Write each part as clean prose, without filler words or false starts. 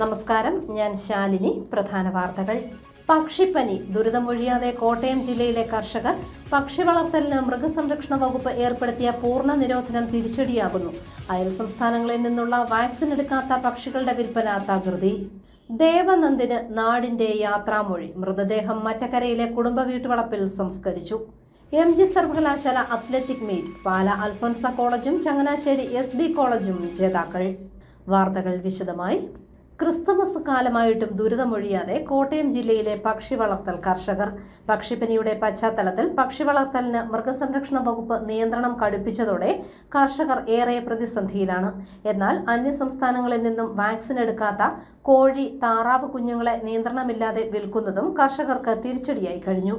നമസ്കാരം, ഞാൻ ശാലിനി. പ്രധാന വാർത്തകൾ. പക്ഷിപ്പനി ദുരിതമൊഴിയാതെ കോട്ടയം ജില്ലയിലെ കർഷകർ. പക്ഷി വളർത്തലിന് മൃഗസംരക്ഷണ വകുപ്പ് ഏർപ്പെടുത്തിയ പൂർണ്ണ നിരോധനം തിരിച്ചടിയാകുന്നു. അയൽ സംസ്ഥാനങ്ങളിൽ നിന്നുള്ള വാക്സിൻ എടുക്കാത്ത പക്ഷികളുടെ വിൽപ്പന തകൃതി. ദേവനന്ദിന് നാടിന്റെ യാത്രാമൊഴി. മൃതദേഹം മറ്റക്കരയിലെ കുടുംബ വീട്ടുവളപ്പിൽ സംസ്കരിച്ചു. MG സർവകലാശാല അത്ലറ്റിക് മീറ്റ്. പാല അൽഫോൻസ കോളേജും ചങ്ങനാശ്ശേരി SB കോളേജും ജേതാക്കൾ. വാർത്തകൾ വിശദമായി. ക്രിസ്തുമസ് കാലമായിട്ടും ദുരിതമൊഴിയാതെ കോട്ടയം ജില്ലയിലെ പക്ഷി വളർത്തൽ കർഷകർ. പക്ഷിപ്പനിയുടെ പശ്ചാത്തലത്തിൽ പക്ഷി വളർത്തലിന് മൃഗസംരക്ഷണ വകുപ്പ് നിയന്ത്രണം കടുപ്പിച്ചതോടെ കർഷകർ ഏറെ പ്രതിസന്ധിയിലാണ്. എന്നാൽ അന്യസംസ്ഥാനങ്ങളിൽ നിന്നും വാക്സിൻ എടുക്കാത്ത കോഴി, താറാവ് കുഞ്ഞുങ്ങളെ നിയന്ത്രണമില്ലാതെ വിൽക്കുന്നതും കർഷകർക്ക് തിരിച്ചടിയായി കഴിഞ്ഞു.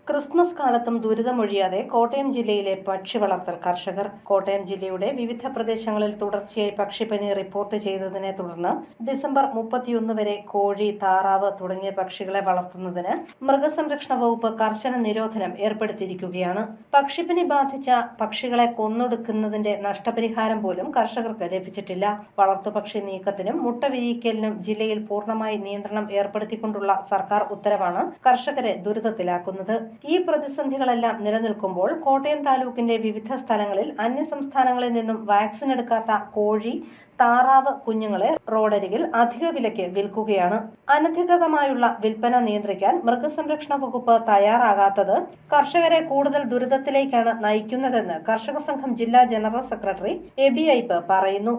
ക്രിസ്മസ് കാലത്തും ദുരിതമൊഴിയാതെ കോട്ടയം ജില്ലയിലെ പക്ഷി വളർത്തൽ കർഷകർ. കോട്ടയം ജില്ലയുടെ വിവിധ പ്രദേശങ്ങളിൽ തുടർച്ചയായി പക്ഷിപ്പനി റിപ്പോർട്ട് ചെയ്തതിനെ തുടർന്ന് ഡിസംബർ 31 വരെ കോഴി, താറാവ് തുടങ്ങിയ പക്ഷികളെ വളർത്തുന്നതിന് മൃഗസംരക്ഷണ വകുപ്പ് കർശന നിരോധനം ഏർപ്പെടുത്തിയിരിക്കുകയാണ്. പക്ഷിപ്പനി ബാധിച്ച പക്ഷികളെ കൊന്നൊടുക്കുന്നതിന്റെ നഷ്ടപരിഹാരം പോലും കർഷകർക്ക് ലഭിച്ചിട്ടില്ല. വളർത്തുപക്ഷി നീക്കത്തിനും മുട്ട വിരിയിക്കലിനും ജില്ലയിൽ പൂർണ്ണമായി നിയന്ത്രണം ഏർപ്പെടുത്തിക്കൊണ്ടുള്ള സർക്കാർ ഉത്തരവാണ് കർഷകരെ ദുരിതത്തിലാക്കുന്നത്. ഈ പ്രതിസന്ധികളെല്ലാം നിലനിൽക്കുമ്പോൾ കോട്ടയം താലൂക്കിന്റെ വിവിധ സ്ഥലങ്ങളിൽ അന്യസംസ്ഥാനങ്ങളിൽ നിന്നും വാക്സിൻ എടുക്കാത്ത കോഴി, താറാവ് കുഞ്ഞുങ്ങളെ റോഡരികിൽ അധിക വിലയ്ക്ക് വിൽക്കുകയാണ്. അനധികൃതമായുള്ള വിൽപ്പന നിയന്ത്രിക്കാൻ മൃഗസംരക്ഷണ വകുപ്പ് തയ്യാറാകാത്തത് കർഷകരെ കൂടുതൽ ദുരിതത്തിലേക്കാണ് നയിക്കുന്നതെന്ന് കർഷക സംഘം ജില്ലാ ജനറൽ സെക്രട്ടറി എബി ഐപ്പ് പറയുന്നു.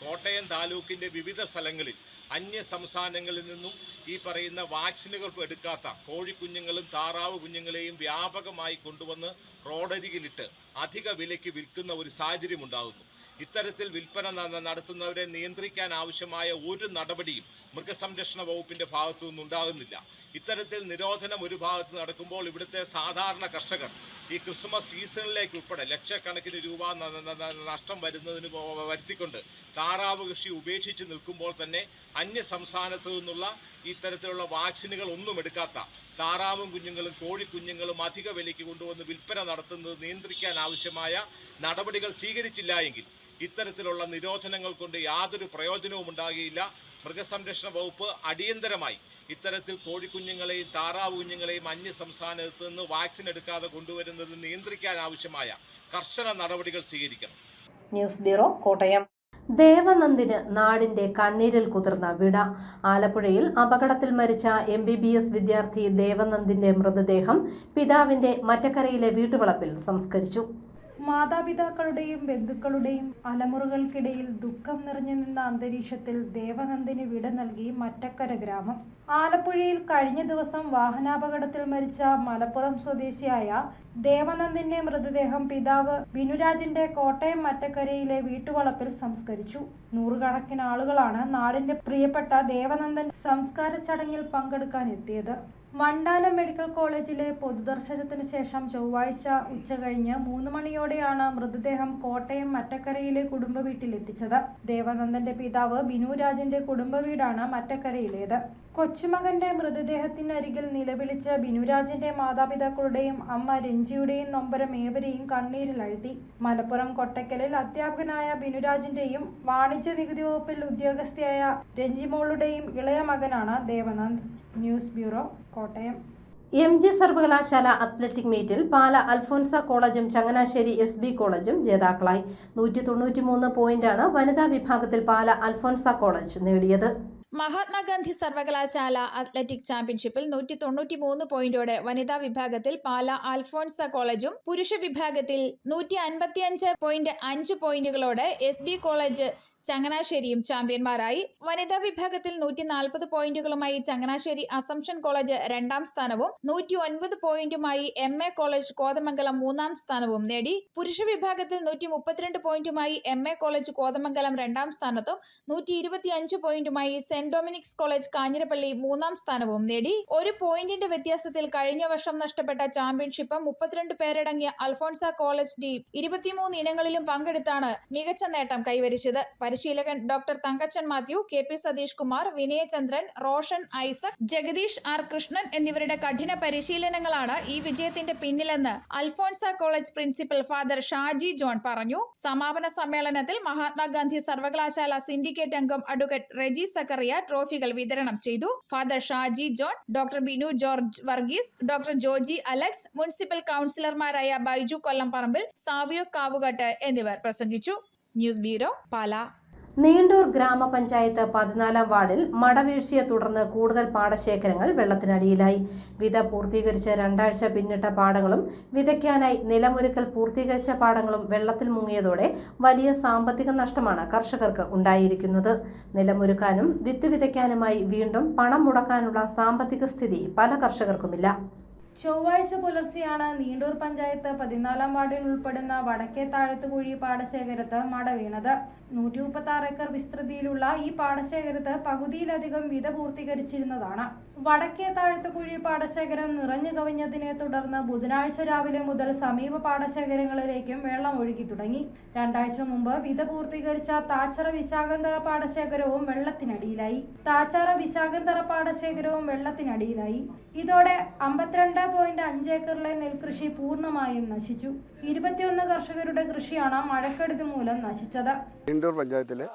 കോട്ടയം താലൂക്കിന്റെ വിവിധ സ്ഥലങ്ങളിൽ അന്യ സംസ്ഥാനങ്ങളിൽ നിന്നും ഈ പറയുന്ന വാക്സിനുകൾ എടുക്കാത്ത കോഴിക്കുഞ്ഞുങ്ങളും താറാവ് കുഞ്ഞുങ്ങളെയും വ്യാപകമായി കൊണ്ടുവന്ന് റോഡരികിലിട്ട് അധിക വിലയ്ക്ക് വിൽക്കുന്ന ഒരു സാഹചര്യം ഉണ്ടാകുന്നു. ഇത്തരത്തിൽ വിൽപ്പന നടത്തുന്നവരെ നിയന്ത്രിക്കാൻ ആവശ്യമായ ഒരു നടപടിയും മൃഗസംരക്ഷണ വകുപ്പിന്റെ ഭാഗത്തു നിന്നുണ്ടാകുന്നില്ല. ഇത്തരത്തിൽ നിരോധനം ഒരു ഭാഗത്ത് നടക്കുമ്പോൾ ഇവിടുത്തെ സാധാരണ കർഷകർ ഈ ക്രിസ്മസ് സീസണിലേക്ക് ഉൾപ്പെടെ ലക്ഷക്കണക്കിന് രൂപ നഷ്ടം വരുത്തിക്കൊണ്ട് താറാവ് കൃഷി ഉപേക്ഷിച്ച് നിൽക്കുമ്പോൾ തന്നെ അന്യ സംസ്ഥാനത്തു നിന്നുള്ള ഇത്തരത്തിലുള്ള വാക്സിനുകൾ ഒന്നും എടുക്കാത്ത താറാവും കുഞ്ഞുങ്ങളും കോഴിക്കുഞ്ഞുങ്ങളും അധിക വിലയ്ക്ക് കൊണ്ടുവന്ന് വിൽപ്പന നടത്തുന്നത് നിയന്ത്രിക്കാൻ ആവശ്യമായ നടപടികൾ സ്വീകരിച്ചില്ല എങ്കിൽ ഇത്തരത്തിലുള്ള നിരോധനങ്ങൾ കൊണ്ട് യാതൊരു പ്രയോജനവും ഉണ്ടാകുകയില്ല. മൃഗസംരക്ഷണ വകുപ്പ് അടിയന്തരമായി ഇത്തരത്തിൽ കോഴിക്കുഞ്ഞുങ്ങളെയും താറാവ് കുഞ്ഞുങ്ങളെയും അന്യ സംസ്ഥാനത്ത് നിന്ന് വാക്സിൻ എടുക്കാതെ കൊണ്ടുവരുന്നത് നിയന്ത്രിക്കാൻ ആവശ്യമായ കർശന നടപടികൾ സ്വീകരിക്കണം. News bureau, Kottayam. ദേവനന്ദിന് നാടിന്റെ കണ്ണീരിൽ കുതിർന്ന വിട. ആലപ്പുഴയിൽ അപകടത്തിൽ മരിച്ച MBBS വിദ്യാർത്ഥി ദേവനന്ദിന്റെ മൃതദേഹം പിതാവിന്റെ മറ്റക്കരയിലെ വീട്ടുവളപ്പിൽ സംസ്കരിച്ചു. മാതാപിതാക്കളുടെയും ബന്ധുക്കളുടെയും അലമുറകൾക്കിടയിൽ ദുഃഖം നിറഞ്ഞു നിന്ന അന്തരീക്ഷത്തിൽ ദേവനന്ദിന് വിട നൽകി മറ്റക്കര ഗ്രാമം. ആലപ്പുഴയിൽ കഴിഞ്ഞ ദിവസം വാഹനാപകടത്തിൽ മരിച്ച മലപ്പുറം സ്വദേശിയായ ദേവനന്ദിന്റെ മൃതദേഹം പിതാവ് ബിനുരാജിന്റെ കോട്ടയം മറ്റക്കരയിലെ വീട്ടുവളപ്പിൽ സംസ്കരിച്ചു. നൂറുകണക്കിന് ആളുകളാണ് നാടിന്റെ പ്രിയപ്പെട്ട ദേവനന്ദൻ സംസ്കാര ചടങ്ങിൽ പങ്കെടുക്കാൻ എത്തിയത്. വണ്ടാനം മെഡിക്കൽ കോളേജിലെ പൊതുദർശനത്തിന് ശേഷം ചൊവ്വാഴ്ച ഉച്ചകഴിഞ്ഞ് 3 മണിയോടെയാണ് മൃതദേഹം കോട്ടയം മറ്റക്കരയിലെ കുടുംബ വീട്ടിലെത്തിച്ചത്. ദേവനന്ദന്റെ പിതാവ് ബിനുരാജിന്റെ കുടുംബ വീടാണ് മറ്റക്കരയിലേത്. കൊച്ചുമകന്റെ മൃതദേഹത്തിനരികിൽ നിലവിളിച്ച ബിനുരാജിന്റെ മാതാപിതാക്കളുടെയും അമ്മ രഞ്ജിയുടെയും നൊമ്പരം ഏവരെയും കണ്ണീരിലഴ്ത്തി. മലപ്പുറം കൊട്ടക്കലിൽ അധ്യാപകനായ ബിനുരാജിന്റെയും വാണിജ്യ നികുതി വകുപ്പിൽ ഉദ്യോഗസ്ഥയായ രഞ്ജിമോളുടെയും ഇളയ മകനാണ് Devanand. News bureau, Kottayam. MG സർവകലാശാല അത്ലറ്റിക് മീറ്റിൽ പാല അൽഫോൻസ കോളേജും ചങ്ങനാശ്ശേരി SB കോളേജും ജേതാക്കളായി. 193 പോയിന്റാണ് വനിതാ വിഭാഗത്തിൽ പാല അൽഫോൻസ കോളേജ് നേടിയത്. മഹാത്മാഗാന്ധി സർവകലാശാല അത്ലറ്റിക് ചാമ്പ്യൻഷിപ്പിൽ 193 പോയിന്റോടെ വനിതാ വിഭാഗത്തിൽ പാല അൽഫോൻസ കോളേജും പുരുഷ വിഭാഗത്തിൽ 155.5 പോയിന്റുകളോടെ SB കോളേജ് ചങ്ങനാശ്ശേരിയും ചാമ്പ്യന്മാരായി. വനിതാ വിഭാഗത്തിൽ 140 പോയിന്റുകളുമായി ചങ്ങനാശ്ശേരി അസംഷൻ കോളേജ് 2ാം സ്ഥാനവും 109 പോയിന്റുമായി MA കോളേജ് കോതമംഗലം 3ാം സ്ഥാനവും നേടി. പുരുഷ വിഭാഗത്തിൽ 132 പോയിന്റുമായി MA കോളേജ് കോതമംഗലം 2ാം സ്ഥാനത്തും 125 പോയിന്റുമായി സെന്റ് ഡൊമിനിക്സ് കോളേജ് കാഞ്ഞിരപ്പള്ളി 3ാം സ്ഥാനവും നേടി. ഒരു പോയിന്റിന്റെ വ്യത്യാസത്തിൽ കഴിഞ്ഞ വർഷം നഷ്ടപ്പെട്ട ചാമ്പ്യൻഷിപ്പ് 32 പേരടങ്ങിയ അൽഫോൻസ കോളേജ് ടീം 23 ഇനങ്ങളിലും പങ്കെടുത്താണ് മികച്ച നേട്ടം കൈവരിച്ചത്. പരിശീലകൻ doctor Thankachan Mathew, KP Satheesh Kumar, Vinayachandran, Roshan Isaac, Jagadeesh R Krishnan എന്നിവരുടെ കഠിന പരിശീലനങ്ങളാണ് ഈ വിജയത്തിന്റെ പിന്നിലെന്ന് Alphonsa college principal father Shaji John പറഞ്ഞു. സമാപന സമ്മേളനത്തിൽ മഹാത്മാഗാന്ധി സർവകലാശാല സിൻഡിക്കേറ്റ് അംഗം അഡ്വക്കേറ്റ് റെജി സക്കറിയ ട്രോഫികൾ വിതരണം ചെയ്തു. Father Shaji John, doctor Binu George Varghese, doctor Joji Alex, municipal കൗൺസിലർമാരായ ബൈജു കൊല്ലംപറമ്പിൽ, സാവിയോ കാവുകട്ട് എന്നിവർ പ്രസംഗിച്ചു. News bureau, Pala. നീണ്ടൂർ ഗ്രാമപഞ്ചായത്ത് 14-ാം വാർഡിൽ മടവീഴ്ചയെ തുടർന്ന് കൂടുതൽ പാടശേഖരങ്ങൾ വെള്ളത്തിനടിയിലായി. വിത പൂർത്തീകരിച്ച് 2 ആഴ്ച പിന്നിട്ട പാടങ്ങളും വിതയ്ക്കാനായി നിലമൊരുക്കൽ പൂർത്തീകരിച്ച പാടങ്ങളും വെള്ളത്തിൽ മുങ്ങിയതോടെ വലിയ സാമ്പത്തിക നഷ്ടമാണ് കർഷകർക്ക് ഉണ്ടായിരിക്കുന്നത്. നിലമൊരുക്കാനും വിത്ത് വിതയ്ക്കാനുമായി വീണ്ടും പണം മുടക്കാനുള്ള സാമ്പത്തിക സ്ഥിതി പല കർഷകർക്കുമില്ല. ചൊവ്വാഴ്ച പുലർച്ചെയാണ് നീണ്ടൂർ പഞ്ചായത്ത് 14-ാം വാർഡിൽ ഉൾപ്പെടുന്ന വടക്കേ താഴത്തുകുഴി പാടശേഖരത്ത് മട വീണത്. 136 ഏക്കർ വിസ്തൃതിയിലുള്ള ഈ പാടശേഖരത്ത് പകുതിയിലധികം വിത പൂർത്തീകരിച്ചിരുന്നതാണ്. വടക്കേ താഴത്തുകുഴി പാടശേഖരം നിറഞ്ഞു കവിഞ്ഞതിനെ തുടർന്ന് ബുധനാഴ്ച രാവിലെ മുതൽ സമീപ പാടശേഖരങ്ങളിലേക്കും വെള്ളം ഒഴുകി തുടങ്ങി. 2 ആഴ്ച മുമ്പ് വിത പൂർത്തീകരിച്ച താച്ചറ വിശാഖന്തറ പാടശേഖരവും വെള്ളത്തിനടിയിലായി. ഇതോടെ 52.5 ഏക്കറിലെ നെൽകൃഷി പൂർണ്ണമായും നശിച്ചു. 21 കർഷകരുടെ കൃഷിയാണ് മഴക്കെടുതി മൂലം നശിച്ചത്. നീണ്ടൂർ പഞ്ചായത്തിലെ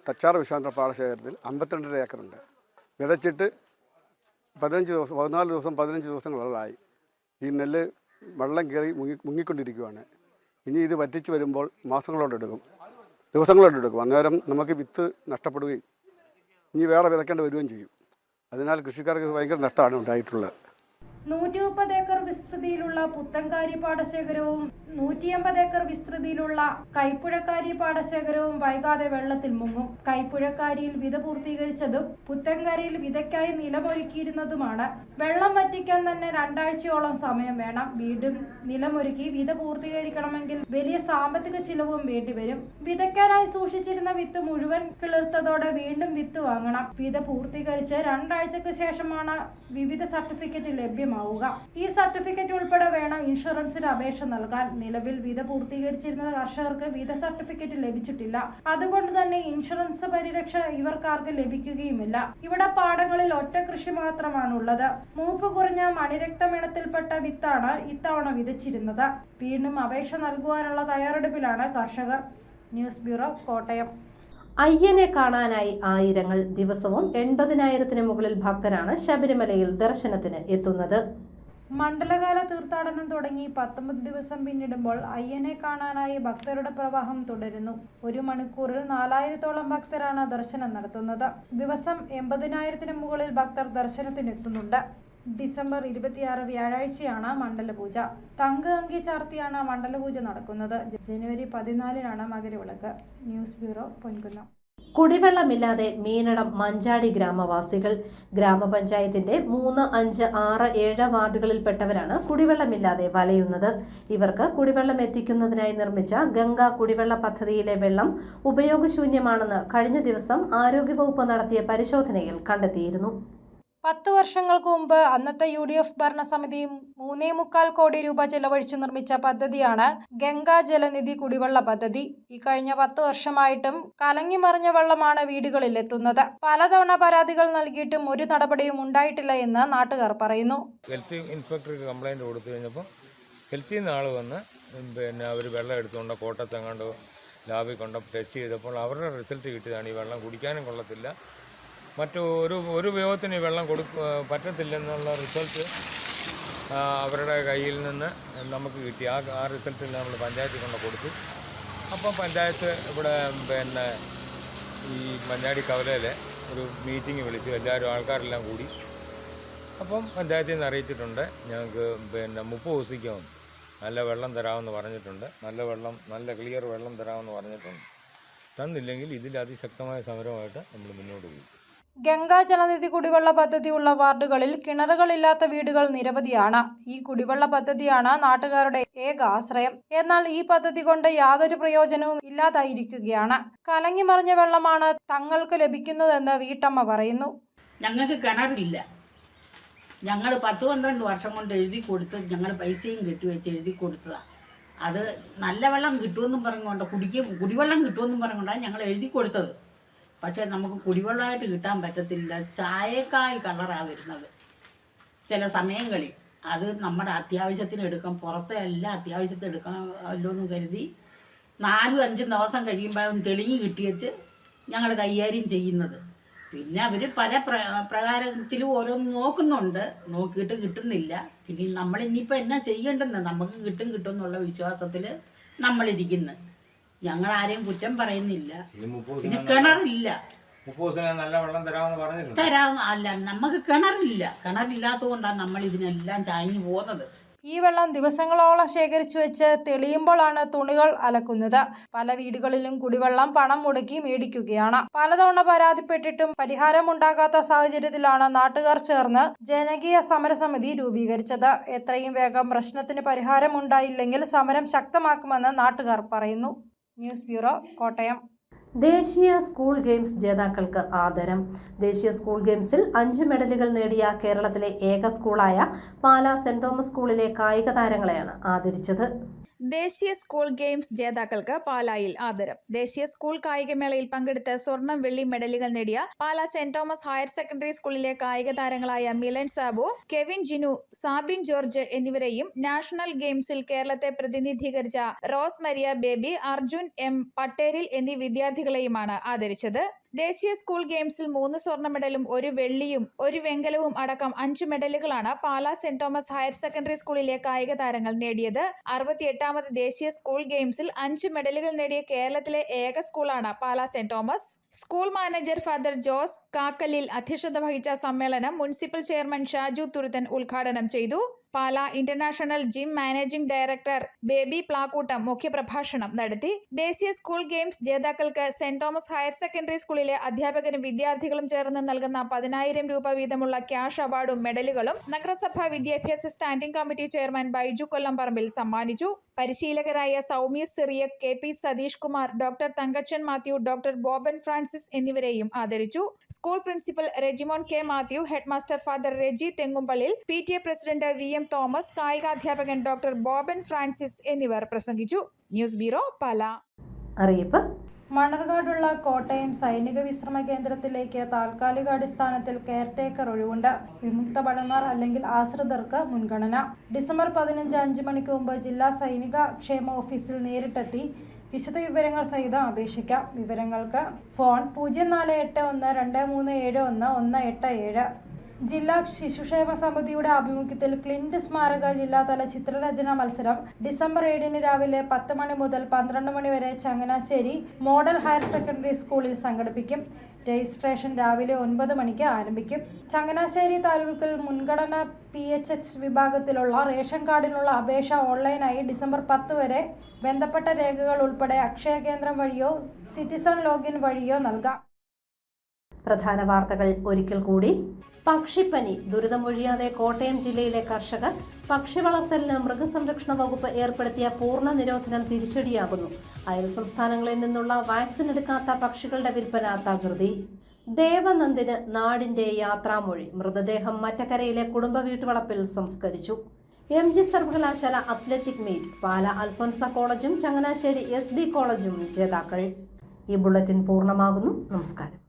തച്ചാറ വിശാഖന്തറ പാടശേഖരത്തിൽ 52 ഏക്കറുണ്ട്. വിതച്ചിട്ട് 14 ദിവസങ്ങളായി. ഈ നെല്ല് വെള്ളം കയറി മുങ്ങിക്കൊണ്ടിരിക്കുകയാണ്. ഇനി ഇത് വറ്റിച്ച് വരുമ്പോൾ ദിവസങ്ങളോടെടുക്കും. അന്നേരം നമുക്ക് വിത്ത് നഷ്ടപ്പെടുകയും ഇനി വേറെ വിതയ്ക്കേണ്ടി വരികയും ചെയ്യും. അതിനാൽ കൃഷിക്കാർക്ക് ഭയങ്കര നഷ്ടമാണ് ഉണ്ടായിട്ടുള്ളത്. 130 ഏക്കർ വിസ്തൃതിയിലുള്ള പുത്തൻകാരി പാടശേഖരവും 180 ഏക്കർ വിസ്തൃതിയിലുള്ള കൈപ്പുഴക്കാരി പാടശേഖരവും വൈകാതെ വെള്ളത്തിൽ മുങ്ങും. കൈപ്പുഴക്കാരിയിൽ വിത പൂർത്തീകരിച്ചതും പുത്തൻകാരിയിൽ വിതയ്ക്കായി നിലമൊരുക്കിയിരുന്നതുമാണ്. വെള്ളം വറ്റിക്കാൻ തന്നെ 2 ആഴ്ചയോളം സമയം വേണം. വീണ്ടും നിലമൊരുക്കി വിത പൂർത്തീകരിക്കണമെങ്കിൽ വലിയ സാമ്പത്തിക ചിലവും വേണ്ടിവരും. വിതയ്ക്കാനായി സൂക്ഷിച്ചിരുന്ന വിത്ത് മുഴുവൻ കിളിർത്തതോടെ വീണ്ടും വിത്ത് വാങ്ങണം. വിത പൂർത്തീകരിച്ച് 2 ആഴ്ചക്ക് ശേഷമാണ് വിവിധ സർട്ടിഫിക്കറ്റ് ലഭ്യമാവുക. ഈ സർട്ടിഫിക്കറ്റ് ഉൾപ്പെടെ വേണം ഇൻഷുറൻസിന് അപേക്ഷ നൽകാൻ. നിലവിൽ വിത പൂർത്തീകരിച്ചിരുന്ന കർഷകർക്ക് വിത സർട്ടിഫിക്കറ്റ് ലഭിച്ചിട്ടില്ല. അതുകൊണ്ട് തന്നെ ഇൻഷുറൻസ് പരിരക്ഷ ഇവർക്കാർക്ക് ലഭിക്കുകയുമില്ല. ഇവിടെ പാടങ്ങളിൽ ഒറ്റ കൃഷി മാത്രമാണുള്ളത്. മൂപ്പ് കുറഞ്ഞ മണിരക്തമിനത്തിൽപ്പെട്ട വിത്താണ് ഇത്തവണ വിതച്ചിരുന്നത്. വീണ്ടും അപേക്ഷ നൽകുവാനുള്ള തയ്യാറെടുപ്പിലാണ് കർഷകർ. News bureau, Kottayam. അയ്യനെ കാണാനായി ആയിരങ്ങൾ. ദിവസവും 80,000-ന് മുകളിൽ ഭക്തരാണ് ശബരിമലയിൽ ദർശനത്തിന് എത്തുന്നത്. മണ്ഡലകാല തീർത്ഥാടനം തുടങ്ങി 19 ദിവസം പിന്നിടുമ്പോൾ അയ്യനെ കാണാനായി ഭക്തരുടെ പ്രവാഹം തുടരുന്നു. 1 മണിക്കൂറിൽ 4000-ഓളം ഭക്തരാണ് ദർശനം നടത്തുന്നത്. ദിവസം 80,000-ന് മുകളിൽ ഭക്തർ ദർശനത്തിനെത്തുന്നുണ്ട്. ഡിസംബർ 26 വ്യാഴാഴ്ചയാണ് മണ്ഡലപൂജ. തങ്ക അങ്കി ചാർത്തിയാണ് മണ്ഡലപൂജ നടക്കുന്നത്. ജനുവരി 14-നാണ് മകരവിളക്ക്. News bureau, Ponkunnam. കുടിവെള്ളമില്ലാതെ മീനടം മഞ്ചാടി ഗ്രാമവാസികൾ. ഗ്രാമപഞ്ചായത്തിന്റെ 3, 5, 6, 7 വാർഡുകളിൽപ്പെട്ടവരാണ് കുടിവെള്ളമില്ലാതെ വലയുന്നത്. ഇവർക്ക് കുടിവെള്ളം എത്തിക്കുന്നതിനായി നിർമ്മിച്ച ഗംഗ കുടിവെള്ള പദ്ധതിയിലെ വെള്ളം ഉപയോഗശൂന്യമാണെന്ന് കഴിഞ്ഞ ദിവസം ആരോഗ്യവകുപ്പ് നടത്തിയ പരിശോധനയിൽ കണ്ടെത്തിയിരുന്നു. 10 വർഷങ്ങൾക്ക് മുമ്പ് അന്നത്തെ UDF ഭരണസമിതി 3.25 കോടി രൂപ ചെലവഴിച്ച് നിർമ്മിച്ച പദ്ധതിയാണ് ഗംഗാ ജലനിധി കുടിവെള്ള പദ്ധതി. ഈ കഴിഞ്ഞ 10 വർഷമായിട്ടും കലങ്ങിമറിഞ്ഞ വെള്ളമാണ് വീടുകളിൽ എത്തുന്നത്. പലതവണ പരാതികൾ നൽകിയിട്ടും ഒരു നടപടിയും ഉണ്ടായിട്ടില്ല എന്ന് നാട്ടുകാർ പറയുന്നു. ഹെൽത്ത് ഇൻസ്പെക്ടർക്ക് കംപ്ലൈൻറ്റ് കൊടുത്തു കഴിഞ്ഞപ്പോൾ ഹെൽത്തിൽ നിന്ന് ആൾ വന്ന് അവർ വെള്ളം എടുത്തുകൊണ്ട് കോട്ടത്തെങ്ങാണ്ട് ലാബിൽ കൊണ്ട് ടെസ്റ്റ് ചെയ്തപ്പോൾ അവരുടെ റിസൾട്ട് കിട്ടിയതാണ്. ഈ വെള്ളം കുടിക്കാനും കൊള്ളത്തില്ല, മറ്റു ഒരു ഉപയോഗത്തിന് ഈ വെള്ളം പറ്റത്തില്ലെന്നുള്ള റിസൾട്ട് അവരുടെ കയ്യിൽ നിന്ന് നമുക്ക് കിട്ടി. ആ റിസൾട്ടിൽ നമ്മൾ പഞ്ചായത്തിൽ കൊണ്ട് കൊടുത്തു. അപ്പം പഞ്ചായത്ത് ഇവിടെ ഈ മഞ്ഞാടി കവലയിൽ ഒരു മീറ്റിംഗ് വിളിച്ചു. ആൾക്കാരെല്ലാം കൂടി. അപ്പം പഞ്ചായത്തിൽ നിന്ന് അറിയിച്ചിട്ടുണ്ട്, ഞങ്ങൾക്ക് 30 ദിവസത്തേക്കും നല്ല വെള്ളം തരാമെന്ന് പറഞ്ഞിട്ടുണ്ട്. നല്ല ക്ലിയർ വെള്ളം തരാമെന്ന് പറഞ്ഞിട്ടുണ്ട്. തന്നില്ലെങ്കിൽ ഇതിൽ അതിശക്തമായ സമരമായിട്ട് നമ്മൾ മുന്നോട്ട് പോകും. ഗംഗാ ജലനിധി കുടിവെള്ള പദ്ധതിയുള്ള വാർഡുകളിൽ കിണറുകളില്ലാത്ത വീടുകൾ നിരവധിയാണ്. ഈ കുടിവെള്ള പദ്ധതിയാണ് നാട്ടുകാരുടെ ഏക ആശ്രയം. എന്നാൽ ഈ പദ്ധതി കൊണ്ട് യാതൊരു പ്രയോജനവും ഇല്ലാതായിരിക്കുകയാണ്. കലങ്ങിമറിഞ്ഞ വെള്ളമാണ് തങ്ങൾക്ക് ലഭിക്കുന്നതെന്ന് വീട്ടമ്മ പറയുന്നു. ഞങ്ങൾക്ക് കിണറില്ല. ഞങ്ങൾ 10-12 വർഷം കൊണ്ട് എഴുതി കൊടുത്ത് ഞങ്ങൾ പൈസയും കെട്ടിവെച്ച് എഴുതി കൊടുത്തതാണ്. അത് നല്ല വെള്ളം കിട്ടുമെന്നും പറഞ്ഞുകൊണ്ട് കുടിവെള്ളം കിട്ടുമെന്നും പറഞ്ഞുകൊണ്ടാണ് ഞങ്ങൾ എഴുതി കൊടുത്തത്. പക്ഷേ നമുക്ക് കുടിവെള്ളമായിട്ട് കിട്ടാൻ പറ്റത്തില്ല. ചായക്കായ് കളറാണ് വരുന്നത് ചില സമയങ്ങളിൽ. അത് നമ്മുടെ അത്യാവശ്യത്തിന് എടുക്കാം, പുറത്തെ എല്ലാ അത്യാവശ്യത്തിന് എടുക്കാമല്ലോ എന്ന് കരുതി 4-5 ദിവസം കഴിയുമ്പോൾ തെളിഞ്ഞ് കിട്ടിയച്ച് ഞങ്ങൾ കൈകാര്യം ചെയ്യുന്നത്. പിന്നെ അവർ പല പ്രകാരത്തിലും ഓരോന്ന് നോക്കുന്നുണ്ട്, നോക്കിയിട്ട് കിട്ടുന്നില്ല. പിന്നെ നമ്മളിനിയിപ്പോൾ എന്നാ ചെയ്യേണ്ടെന്ന്, നമുക്ക് കിട്ടും എന്നുള്ള വിശ്വാസത്തിൽ നമ്മളിരിക്കുന്നു. ഞങ്ങൾ ആരെയും കുറ്റം പറയുന്നില്ല. പിന്നെ കിണറില്ല, നല്ല വെള്ളം തരാമെന്ന് പറഞ്ഞിട്ടുണ്ട്. അല്ല, നമുക്ക് കിണറില്ലാത്തത് കൊണ്ടാണ് നമ്മൾ ഇതിനെല്ലാം ചാഞ്ഞു പോകുന്നത്. ഈ വെള്ളം ദിവസങ്ങളോളം ശേഖരിച്ചു വെച്ച് തെളിയുമ്പോഴാണ് തുണികൾ അലക്കുന്നത്. പല വീടുകളിലും കുടിവെള്ളം പണം മുടക്കി മേടിക്കുകയാണ്. പലതവണ പരാതിപ്പെട്ടിട്ടും പരിഹാരമുണ്ടാകാത്ത സാഹചര്യത്തിലാണ് നാട്ടുകാർ ചേർന്ന് ജനകീയ സമരസമിതി രൂപീകരിച്ചത്. എത്രയും വേഗം പ്രശ്നത്തിന് പരിഹാരമുണ്ടായില്ലെങ്കിൽ സമരം ശക്തമാക്കുമെന്ന് നാട്ടുകാർ പറയുന്നു. News bureau, Kottayam. ദേശീയ സ്കൂൾ ഗെയിംസ് ജേതാക്കൾക്ക് ആദരം. ദേശീയ സ്കൂൾ ഗെയിംസിൽ 5 മെഡലുകൾ നേടിയ കേരളത്തിലെ ഏക സ്കൂളായ പാലാ സെന്റ് തോമസ് സ്കൂളിലെ കായിക താരങ്ങളെയാണ് ആദരിച്ചത്. ദേശീയ സ്കൂൾ ഗെയിംസ് ജേതാക്കൾക്ക് പാലായിൽ ആദരം. ദേശീയ സ്കൂൾ കായികമേളയിൽ പങ്കെടുത്ത് സ്വർണം, വെള്ളി മെഡലുകൾ നേടിയ Pala saint Thomas higher secondary സ്കൂളിലെ കായിക താരങ്ങളായ മിലൻ സാബു, കെവിൻ ജിനു, സാബിൻ ജോർജ് എന്നിവരെയും നാഷണൽ ഗെയിംസിൽ കേരളത്തെ പ്രതിനിധീകരിച്ച Rose Maria Baby, Arjun M Patteril എന്നീ വിദ്യാർത്ഥികളെയുമാണ് ആദരിച്ചത്. ദേശീയ സ്കൂൾ ഗെയിംസിൽ 3 സ്വർണ്ണ മെഡലും 1 വെള്ളിയും 1 വെങ്കലവും അടക്കം 5 മെഡലുകളാണ് Pala saint Thomas higher secondary സ്കൂളിലെ കായിക താരങ്ങൾ നേടിയത്. 68ാമത് ദേശീയ സ്കൂൾ ഗെയിംസിൽ 5 മെഡലുകൾ നേടിയ കേരളത്തിലെ ഏക സ്കൂളാണ് Pala saint Thomas. School manager father Jose Kakkalil അധ്യക്ഷത വഹിച്ച സമ്മേളനം മുനിസിപ്പൽ ചെയർമാൻ ഷാജു തുരുത്തൻ ഉദ്ഘാടനം ചെയ്തു. Pala international gym managing director Baby Plakkoottam മുഖ്യപ്രഭാഷണം നടത്തി. ദേശീയ സ്കൂൾ ഗെയിംസ് ജേതാക്കൾക്ക് സെന്റ് തോമസ് ഹയർ സെക്കൻഡറി സ്കൂളിലെ അധ്യാപകരും വിദ്യാർത്ഥികളും ചേർന്ന് നൽകുന്ന 10,000 രൂപ വീതമുള്ള ക്യാഷ് അവാർഡും മെഡലുകളും നഗരസഭാ വിദ്യാഭ്യാസ standing committee chairman Baiju Kollamparambil സമ്മാനിച്ചു. പരിശീലകരായ Soumya Cyriac, K P Satheesh Kumar, doctor Thankachan Mathew, doctor Boban Francis എന്നിവരെയും ആദരിച്ചു. School principal Rejimon K Mathew, head master father Reji Thengumpallil, PTA president VM Thomas, കായികാധ്യാപകൻ ഡോക്ടർ ബോബൻ ഫ്രാൻസിസ് എന്നിവർ പ്രസംഗിച്ചു. News bureau, Pala. അറിയിപ്പ്: മണർകാടുള്ള കോട്ടയം സൈനിക വിശ്രമ കേന്ദ്രത്തിലേക്ക് താൽക്കാലികാടിസ്ഥാനത്തിൽ കെയർടേക്കർ ഒഴിവുണ്ട്. വിമുക്ത ഭടന്മാർ അല്ലെങ്കിൽ ആശ്രിതർക്ക് മുൻഗണന. ഡിസംബർ 15 5 മണിക്ക് മുമ്പ് ജില്ലാ സൈനിക ക്ഷേമ ഓഫീസിൽ നേരിട്ടെത്തി വിശദ വിവരങ്ങൾ സഹിതം അപേക്ഷിക്കാം. വിവരങ്ങൾക്ക് ഫോൺ 048123718187. ജില്ലാ ശിശുക്ഷേമ സമിതിയുടെ ആഭിമുഖ്യത്തിൽ ക്ലിന്റ് സ്മാരക ജില്ലാതല ചിത്രരചനാ മത്സരം ഡിസംബർ 7 രാവിലെ 10 മണി മുതൽ 12 മണി വരെ ചങ്ങനാശ്ശേരി മോഡൽ ഹയർ സെക്കൻഡറി സ്കൂളിൽ സംഘടിപ്പിക്കും. രജിസ്ട്രേഷൻ രാവിലെ 9 മണിക്ക് ആരംഭിക്കും. ചങ്ങനാശ്ശേരി താലൂക്കിൽ മുൻഗണന PHH വിഭാഗത്തിലുള്ള റേഷൻ കാർഡിനുള്ള അപേക്ഷ ഓൺലൈനായി ഡിസംബർ 10 വരെ ബന്ധപ്പെട്ട രേഖകൾ ഉൾപ്പെടെ അക്ഷയ കേന്ദ്രം വഴിയോ സിറ്റിസൺ ലോഗിൻ വഴിയോ നൽകാം. പ്രധാന വാർത്തകൾ ഒരിക്കൽ കൂടി. പക്ഷിപ്പനി ദുരിതമൊഴിയാതെ കോട്ടയം ജില്ലയിലെ കർഷകർ. പക്ഷി വളർത്തലിന് മൃഗസംരക്ഷണ വകുപ്പ് ഏർപ്പെടുത്തിയ പൂർണ്ണ നിരോധനം തിരിച്ചടിയാകുന്നു. അയൽ സംസ്ഥാനങ്ങളിൽ നിന്നുള്ള വാക്സിൻ എടുക്കാത്ത പക്ഷികളുടെ വിൽപ്പന തകൃതി. ദേവനന്ദിന് നാടിന്റെ യാത്രാമൊഴി. മൃതദേഹം മറ്റക്കരയിലെ കുടുംബ വീട്ടുവളപ്പിൽ സംസ്കരിച്ചു. MG സർവകലാശാല അത്ലറ്റിക് മീറ്റ്. പാലാ അൽഫോൻസ കോളേജും ചങ്ങനാശ്ശേരി SB കോളേജും ജേതാക്കൾ. ഈ ബുള്ളറ്റിൻ പൂർണ്ണമാകുന്നു. നമസ്കാരം.